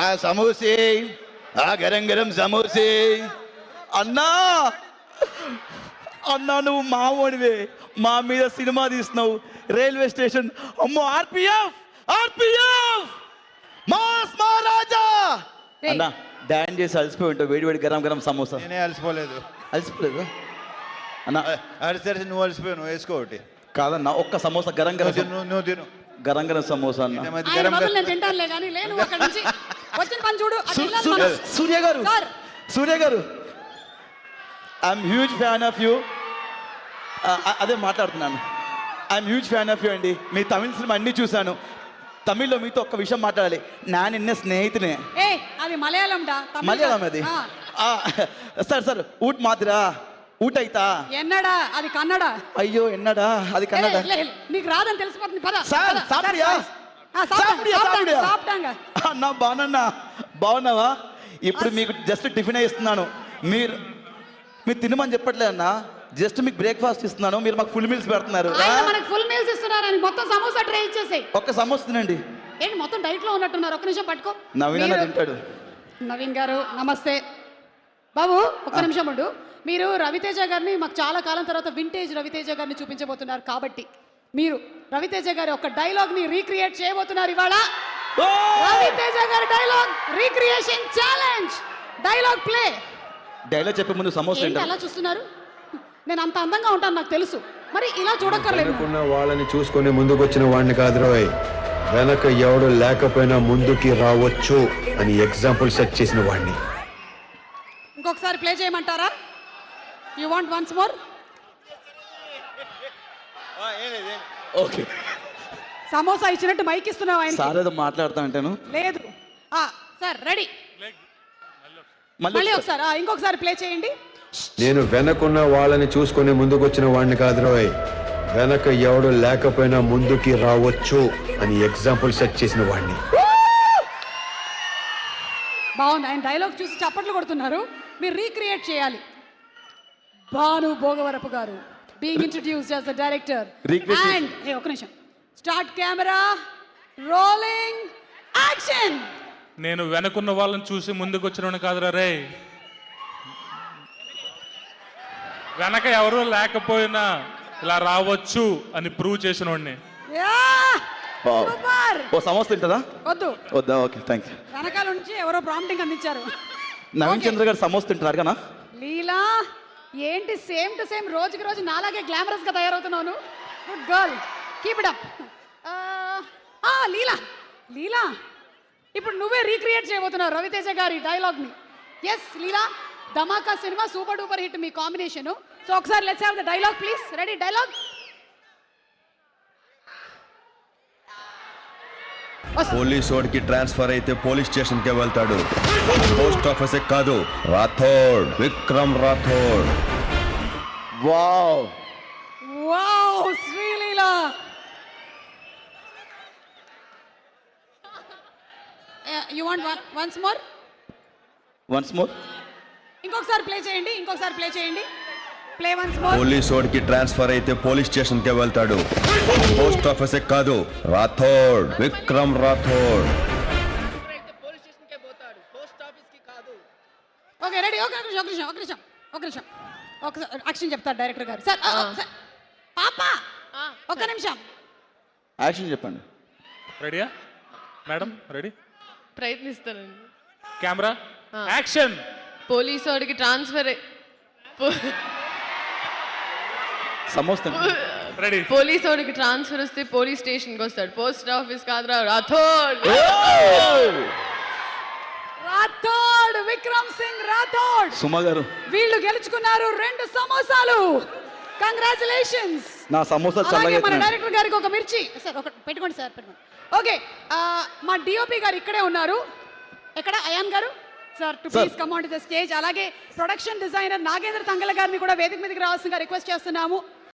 ఆ సమోసే, ఆ గరం గరం సమోసే. అన్నా అన్నా నువ్వు మావోడివే, మా మీద సినిమా తీస్తున్నావు. రైల్వే స్టేషన్ అమ్మో, ఆర్పిఎఫ్ ఆర్పిఎఫ్ మాస్ మహారాజా. అన్నా డాన్స్ చేసి అలసిపోయి ఉంటావు, వేడి వేడి గరం గరం సమోసా. నేనే అలసిపోలేదు. అలసిపోలేదు అన్నా? అడిసరి నువ్వు అలసిపోయావు, నువ్వు వేసుకో ఒకటి. కాదన్నా, ఒక్క సమోసా గరం గరం నువ్వు తిను. గరం గరం సమోసా అన్న. ఆయన బదులు నేను తింటానులే కానీ లేను అక్కడి నుంచి. వచ్చిన పని చూడు. అటు వెళ్ళాలి మనం. సూర్య గారు, సార్. సూర్య గారు, I'm huge fan of you. అదే మాట్లాడుతున్నాను. I'm huge fan of you అండి. మీ తమిళ సినిమా అన్నీ చూశాను. తమిళ్లో మీతో ఒక్క విషయం మాట్లాడాలి. నా నిన్న స్నేహితునే. ఏ అది మలయాళం డా. మలయాళం అది. సార్ సార్ ఊట్ మాదిరా ఊట అయితా. ఎన్నడా అది కన్నడ. అయ్యో ఎన్నడా అది కన్నడ. నీకు రాదని తెలిసిపోతుంది పద. సార్ సాపిడియా సాప్టాంగా. అన్నా బాగున్నా, బాగున్నావా? ఇప్పుడు మీకు జస్ట్ టిఫిన్ ఇస్తున్నాను. మీరు తినమని చెప్పట్లే అన్న, జస్ట్ మీకు బ్రేక్ఫాస్ట్ ఇస్తున్నాను. మీరు మాకు ఫుల్ మీల్స్ పెడుతున్నారు. మనకు ఫుల్ మీల్స్ ఇస్తున్నారని మొత్తం సమోసా ట్రై ఇచ్చేసాయి. ఒక్క సమోసా తినండి. ఏంటి మొత్తం డైట్ లో ఉన్నట్టున్నారు? ఒక్క నిమిషం పట్టుకో. నవీన్ అన్న తింటాడు. నవీన్ గారు నమస్తే. బాబు ఒక్క నిమిషం ఉండు. మీరు రవితేజ గారిని మాకు చాలా కాలం తర్వాత వింటేజ్ రవితేజ గారిని చూపించబోతున్నారు కాబట్టి మీరు రవితేజ గారి ఒక డైలాగ్ ని రీక్రియేట్ చేయబోతున్నారు ఇవాళ. రవితేజ గారి dialogue recreation challenge. Dialogue play. Dialogue చెప్పే ముందు సమోసా ఏంటి అలా చూస్తున్నారు? నేను అంత అందంగా ఉంటాను నాకు తెలుసు, మరి ఇలా చూడక్కర్లేదు. వెనకున్న వాళ్ళని చూసుకొని ముందుకొచ్చిన వాడిని కాదు రోయ్, వెనక ఎవడు లేకపోయినా ముందుకి రావచ్చు అని ఎగ్జాంపుల్ సెట్ చేసిన వాడిని. ఇంకొకసారి ప్లే చేయమంటారా? You want once more? Okay. Samosa ఇచ్చినట్టు మైక్ ఇస్తున్నావు ఆయన. సార్ ఏదో మాట్లాడుతా అంటాను. లేదు సార్ రెడీ. మళ్ళీ ఒకసారి ఇంకొకసారి ప్లే చేయండి. నేను వెనకున్న వాళ్ళని చూసుకొని ముందుకొచ్చిన వాడిని కాదు రోయ్, వెనక ఎవడు లేకపోయినా ముందుకి రావచ్చు అని ఎగ్జాంపుల్ సెట్ చేసిన వాడిని. బాగుంది. ఆయన డైలాగ్ చూసి చప్పట్లు కొడుతున్నారు. మీరు రీక్రియేట్ చేయాలి. భాను భోగవరపు గారు being introduced as the director and ఒక నిమిషం స్టార్ట్ కెమెరా రోలింగ్ యాక్షన్. నేను వెనకున్న వాళ్ళని చూసి ముందుకు వచ్చిన కాదురా రే, వెనక ఎవరు లేకపోయినా ఇలా రావచ్చు అని ప్రూవ్ చేసిన వాడిని. ఓ సమోసా తింటుందా? వద్దు. వద్దా? Okay thank you. వెనకాల నుంచి ఎవరో ప్రాంప్టింగ్ అందించారు. నవీన్ చంద్ర గారు సమోసా తింటున్నారు కదా? లీలా ఏంటి సేమ్ టు సేమ్ రోజుకి రోజు నాలాగే గ్లామరస్ గా తయారవుతున్నాను. Good girl, keep it up. Leela Leela ఇప్పుడు నువ్వే రీక్రియేట్ చేయబోతున్నావు రవితేజ గారి డైలాగ్ ని. Yes Leela, Dhamaka cinema super duper hit మీ కాంబినేషన్. సో ఒకసారి let's have the dialogue please. Ready? Dialogue. Police వాడికి ట్రాన్స్ఫర్ అయితే పోలీస్ స్టేషన్ కే వెళ్తాడు, పోస్ట్ ఆఫీస్ కాదు. Rathod, Vikram Rathod. Wow wow Sreeleela. You want once more? Once more. ఇంకొకసారి ప్లే చేయండి. ఇంకొకసారి ప్లే చేయండి. Play once more. పోలీస్ వాడికి ట్రాన్స్ఫర్ అయితే పోలీస్ స్టేషన్ కే వెళ్తాడు, పోస్ట్ ఆఫీస్ కాదు. రాథోడ్, విక్రమ్ రాథోడ్. Okay ready. ఒక నిమిషం ఒకసారి యాక్షన్ చెప్తారు డైరెక్టర్ గారు. సార్ పాప ఒక నిమిషం యాక్షన్ చెప్పండి. రెడీయా మేడం? రెడీ? ప్రయత్నిస్తానండి. Camera action. పోలీసు వాడికి ట్రాన్స్ఫర్ సమోసా రెడీ. పోలీసు వాడికి ట్రాన్స్ఫర్ వస్తే పోలీస్ స్టేషన్కి వస్తాడు, పోస్ట్ ఆఫీస్ కాదురా. రాథోడ్. రాథోడ్, విక్రమ్ సింగ్ రాథోడ్. సుమ గారు వీళ్ళు గెలుచుకున్నారు 2 సమోసాలు. కంగ్రాచులేషన్స్. నా సమోసా చల్లగా. మన డైరెక్టర్ గారికి ఒక మిర్చి సార్ ఒక పెట్టుకోండి సార్, పెట్టుకోండి. ఓకే మా డిఓపి గారు ఇక్కడే ఉన్నారు. ఎక్కడ అయాన్ గారు? Sir to please come on to the stage. అలాగే ప్రొడక్షన్ డిజైనర్ నాగేంద్ర తంగల గారిని కూడా వేదిక మీదకి రావాల్సిందిగా రిక్వెస్ట్ చేస్తున్నాము.